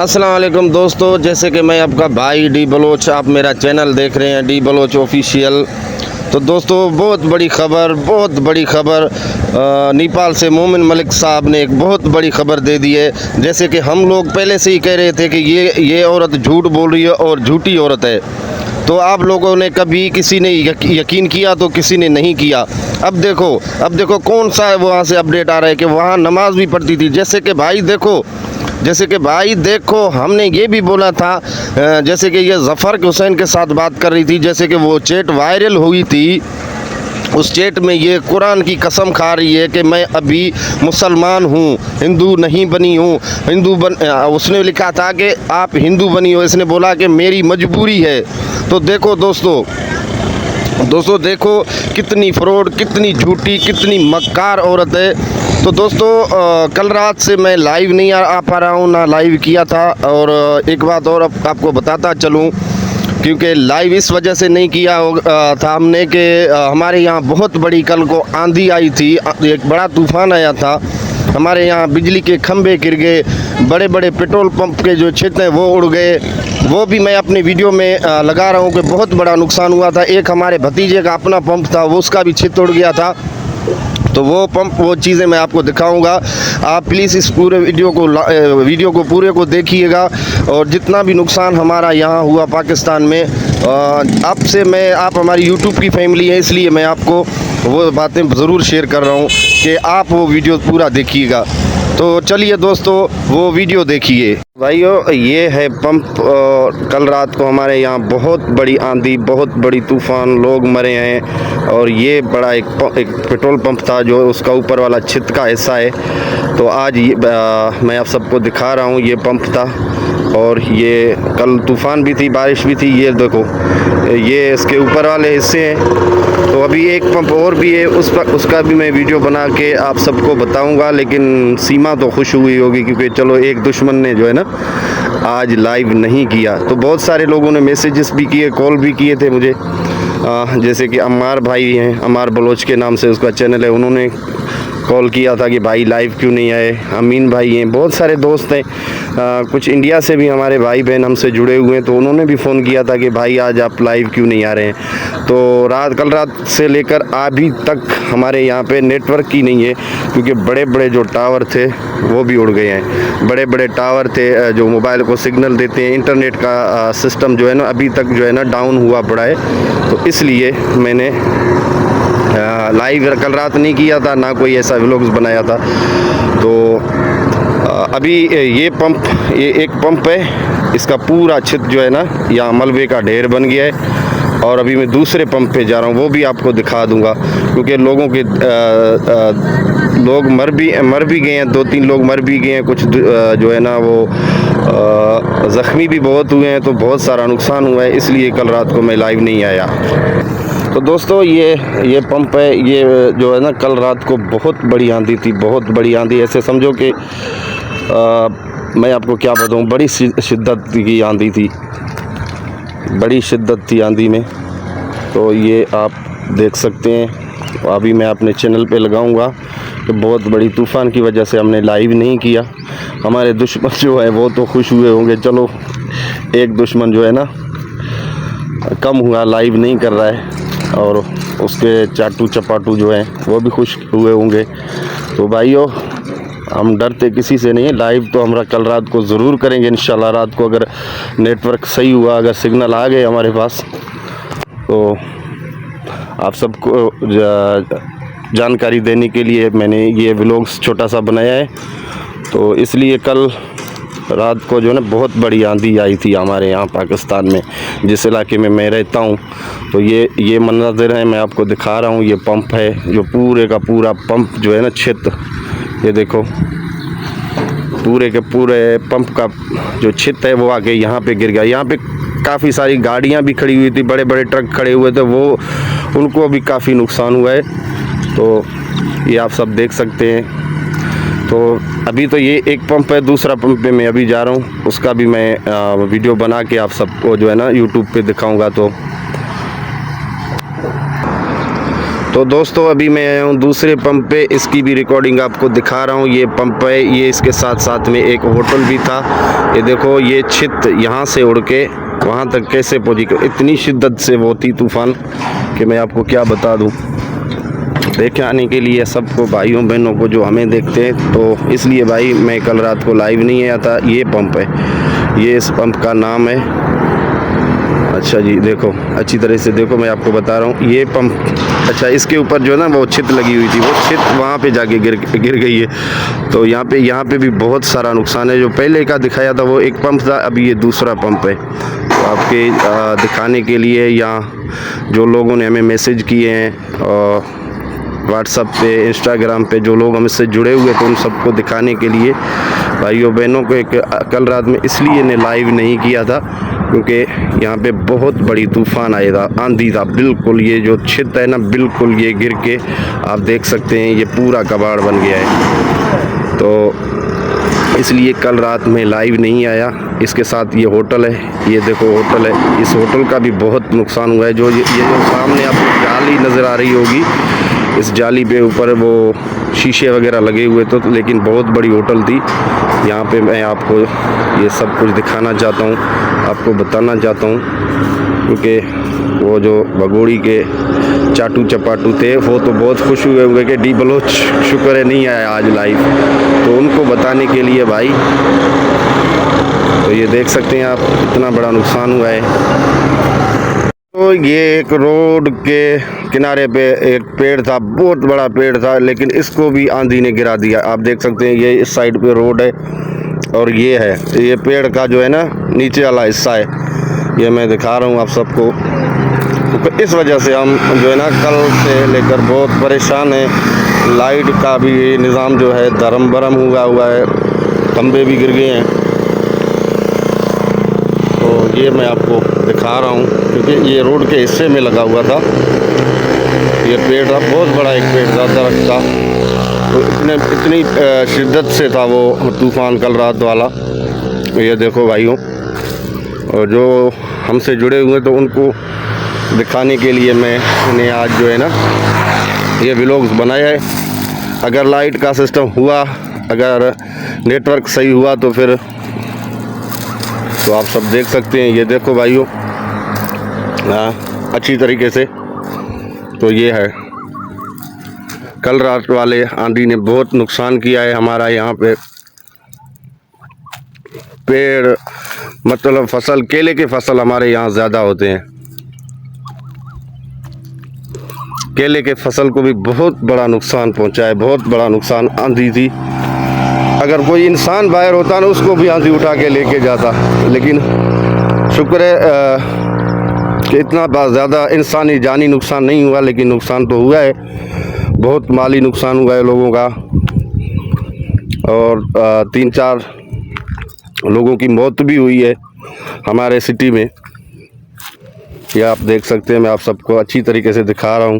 अस्सलाम वालेकुम दोस्तों, जैसे कि मैं आपका भाई डी बलोच, आप मेरा चैनल देख रहे हैं डी बलोच ऑफिशियल। तो दोस्तों बहुत बड़ी खबर नेपाल से मोमिन मलिक साहब ने एक बहुत बड़ी खबर दे दी है। जैसे कि हम लोग पहले से ही कह रहे थे कि ये औरत झूठ बोल रही है और झूठी औरत है। तो आप लोगों ने कभी किसी ने यकीन किया तो किसी ने नहीं किया। अब देखो कौन सा वहाँ से अपडेट आ रहा है कि वहाँ नमाज भी पढ़ती थी। जैसे कि भाई देखो हमने ये भी बोला था, जैसे कि ये ज़फ़र हुसैन के साथ बात कर रही थी, जैसे कि वो चैट वायरल हुई थी। उस चैट में ये कुरान की कसम खा रही है कि मैं अभी मुसलमान हूँ, हिंदू नहीं बनी हूँ। उसने लिखा था कि आप हिंदू बनी हो, इसने बोला कि मेरी मजबूरी है। तो देखो दोस्तों देखो कितनी फ्रॉड, कितनी झूठी, कितनी मक्कार औरत है। तो दोस्तों कल रात से मैं लाइव नहीं आ पा रहा हूँ, ना लाइव किया था। और एक बात और आपको बताता चलूँ, क्योंकि लाइव इस वजह से नहीं किया था हमने कि हमारे यहाँ बहुत बड़ी कल को आंधी आई थी, एक बड़ा तूफ़ान आया था। हमारे यहाँ बिजली के खंभे गिर गए, बड़े बड़े पेट्रोल पंप के जो छत हैं वो उड़ गए। वो भी मैं अपने वीडियो में लगा रहा हूँ कि बहुत बड़ा नुकसान हुआ था। एक हमारे भतीजे का अपना पंप था, वो उसका भी छत उड़ गया था। तो वो चीज़ें मैं आपको दिखाऊंगा। आप प्लीज़ इस पूरे वीडियो को पूरे को देखिएगा। और जितना भी नुकसान हमारा यहाँ हुआ पाकिस्तान में, आप हमारी यूट्यूब की फैमिली है, इसलिए मैं आपको वो बातें ज़रूर शेयर कर रहा हूँ कि आप वो वीडियो पूरा देखिएगा। तो चलिए दोस्तों वो वीडियो देखिए। भाइयों ये है पंप। कल रात को हमारे यहाँ बहुत बड़ी आंधी, बहुत बड़ी तूफ़ान, लोग मरे हैं। और ये बड़ा एक पेट्रोल पंप था जो उसका ऊपर वाला छत का हिस्सा है। तो आज मैं आप सबको दिखा रहा हूँ, ये पंप था। और ये कल तूफ़ान भी थी, बारिश भी थी। ये देखो ये इसके ऊपर वाले हिस्से हैं। तो अभी एक पंप और भी है, उसका भी मैं वीडियो बना के आप सबको बताऊंगा। लेकिन सीमा तो खुश हुई होगी, क्योंकि चलो एक दुश्मन ने जो है ना आज लाइव नहीं किया। तो बहुत सारे लोगों ने मैसेजेस भी किए, कॉल भी किए थे मुझे। जैसे कि अम्मार भाई हैं, अम्मार बलोच के नाम से उसका चैनल है, उन्होंने कॉल किया था कि भाई लाइव क्यों नहीं आए। अमीन भाई हैं, बहुत सारे दोस्त हैं, कुछ इंडिया से भी हमारे भाई बहन हमसे जुड़े हुए हैं। तो उन्होंने भी फ़ोन किया था कि भाई आज आप लाइव क्यों नहीं आ रहे हैं। तो कल रात से लेकर अभी तक हमारे यहाँ पे नेटवर्क ही नहीं है, क्योंकि बड़े बड़े जो टावर थे वो भी उड़ गए हैं। बड़े बड़े टावर थे जो मोबाइल को सिग्नल देते हैं। इंटरनेट का सिस्टम जो है ना अभी तक जो है ना डाउन हुआ पड़ा है। तो इसलिए मैंने लाइव कल रात नहीं किया था, ना कोई ऐसा व्लॉग्स बनाया था। तो अभी ये एक पंप है, इसका पूरा छत जो है ना यहाँ मलबे का ढेर बन गया है। और अभी मैं दूसरे पंप पे जा रहा हूँ, वो भी आपको दिखा दूंगा। क्योंकि लोग मर भी गए हैं, 2-3 लोग मर भी गए हैं। कुछ जो है ना वो ज़ख्मी भी बहुत हुए हैं। तो बहुत सारा नुकसान हुआ है, इसलिए कल रात को मैं लाइव नहीं आया। तो दोस्तों ये पंप है, ये जो है ना कल रात को बहुत बड़ी आंधी थी, बहुत बड़ी आंधी। ऐसे समझो कि मैं आपको क्या बताऊँ, बड़ी शिद्दत की आंधी थी, बड़ी शिद्दत थी आंधी में। तो ये आप देख सकते हैं। अभी मैं अपने चैनल पे लगाऊंगा कि बहुत बड़ी तूफ़ान की वजह से हमने लाइव नहीं किया। हमारे दुश्मन जो है वो तो खुश हुए होंगे, चलो एक दुश्मन जो है ना कम हुआ, लाइव नहीं कर रहा है। और उसके चाटू चपाटू जो हैं वो भी खुश हुए होंगे। तो भाइयों हम डरते किसी से नहीं है, लाइव तो हमरा कल रात को ज़रूर करेंगे इंशाल्लाह। रात को अगर नेटवर्क सही हुआ, अगर सिग्नल आ गए हमारे पास, तो आप सबको जानकारी देने के लिए मैंने ये व्लॉग्स छोटा सा बनाया है। तो इसलिए कल रात को जो है ना बहुत बड़ी आंधी आई थी हमारे यहाँ पाकिस्तान में, जिस इलाके में मैं रहता हूँ। तो ये मंजर है, मैं आपको दिखा रहा हूँ। ये पंप है, जो पूरे का पूरा पंप जो है ना छत, ये देखो पूरे के पूरे पंप का जो छत है वो आके यहाँ पे गिर गया। यहाँ पे काफ़ी सारी गाड़ियाँ भी खड़ी हुई थी, बड़े बड़े ट्रक खड़े हुए थे, वो उनको भी काफ़ी नुकसान हुआ है। तो ये आप सब देख सकते हैं। तो अभी तो ये एक पंप है, दूसरा पंप पे मैं अभी जा रहा हूँ, उसका भी मैं वीडियो बना के आप सबको जो है ना यूट्यूब पे दिखाऊंगा। तो दोस्तों अभी मैं आया हूँ दूसरे पंप पे, इसकी भी रिकॉर्डिंग आपको दिखा रहा हूँ। ये पंप है, ये इसके साथ साथ में एक होटल भी था। ये देखो ये छित यहाँ से उड़ के वहाँ तक कैसे पहुँची, इतनी शिद्दत से वो थी तूफ़ान कि मैं आपको क्या बता दूँ। देखे आने के लिए सबको, भाइयों बहनों को जो हमें देखते हैं, तो इसलिए भाई मैं कल रात को लाइव नहीं आया था। ये पंप है, ये इस पंप का नाम है। अच्छा जी, देखो अच्छी तरह से देखो, मैं आपको बता रहा हूँ ये पंप। अच्छा, इसके ऊपर जो है ना वो छित लगी हुई थी, वो छित वहाँ पे जाके गिर गई है। तो यहाँ पे भी बहुत सारा नुकसान है। जो पहले का दिखाया था वो एक पंप था, अभी ये दूसरा पंप है। तो आपके दिखाने के लिए, यहाँ जो लोगों ने हमें मैसेज किए हैं व्हाट्सएप पे, इंस्टाग्राम पे, जो लोग हमसे जुड़े हुए थे, उन सबको दिखाने के लिए भाइयों बहनों को एक कल रात में इसलिए ने लाइव नहीं किया था क्योंकि यहाँ पे बहुत बड़ी तूफ़ान आया था, आंधी था बिल्कुल। ये जो छित है ना, बिल्कुल ये गिर के आप देख सकते हैं ये पूरा कबाड़ बन गया है। तो इसलिए कल रात में लाइव नहीं आया। इसके साथ ये होटल है, ये देखो होटल है, इस होटल का भी बहुत नुकसान हुआ है। जो ये जो सामने आपको जाली नज़र आ रही होगी, इस जाली पे ऊपर वो शीशे वगैरह लगे हुए थे, तो लेकिन बहुत बड़ी होटल थी। यहाँ पे मैं आपको ये सब कुछ दिखाना चाहता हूँ, आपको बताना चाहता हूँ, क्योंकि वो जो भगोड़ी के चाटू चपाटू थे वो तो बहुत खुश हुए होंगे कि डी बलोच शुक्र है नहीं आया आज लाइव, तो उनको बताने के लिए भाई। तो ये देख सकते हैं आप, इतना बड़ा नुकसान हुआ है। तो ये एक रोड के किनारे पे एक पेड़ था, बहुत बड़ा पेड़ था, लेकिन इसको भी आंधी ने गिरा दिया। आप देख सकते हैं ये इस साइड पे रोड है और ये है, ये पेड़ का जो है ना नीचे वाला हिस्सा है, ये मैं दिखा रहा हूँ आप सबको। तो इस वजह से हम जो है ना कल से लेकर बहुत परेशान हैं। लाइट का भी निज़ाम जो है धर्म बरम हुआ है, खंभे भी गिर गए हैं। तो ये मैं आपको दिखा रहा हूँ क्योंकि ये रोड के हिस्से में लगा हुआ था। ये पेड़ था, बहुत बड़ा एक पेड़ था, दरख्त था। तो इतनी शिद्दत से था वो तूफ़ान कल रात वाला। ये देखो भाइयों, और जो हमसे जुड़े हुए तो उनको दिखाने के लिए मैंने आज जो है ना ये व्लॉग्स बनाया है। अगर लाइट का सिस्टम हुआ, अगर नेटवर्क सही हुआ तो फिर तो आप सब देख सकते हैं। ये देखो भाइयों, अच्छी तरीके से। तो ये है, कल रात वाले आंधी ने बहुत नुकसान किया है हमारा। यहाँ पे पेड़, मतलब फसल, केले के फसल हमारे यहाँ ज़्यादा होते हैं। केले के फसल को भी बहुत बड़ा नुकसान पहुँचा है, बहुत बड़ा नुकसान। आंधी थी, अगर कोई इंसान बाहर होता ना उसको भी आंधी उठा के लेके जाता, लेकिन शुक्र है कि इतना ज़्यादा इंसानी जानी नुकसान नहीं हुआ, लेकिन नुकसान तो हुआ है, बहुत माली नुकसान हुआ है लोगों का। और 3-4 लोगों की मौत भी हुई है हमारे सिटी में। ये आप देख सकते हैं, मैं आप सबको अच्छी तरीके से दिखा रहा हूँ।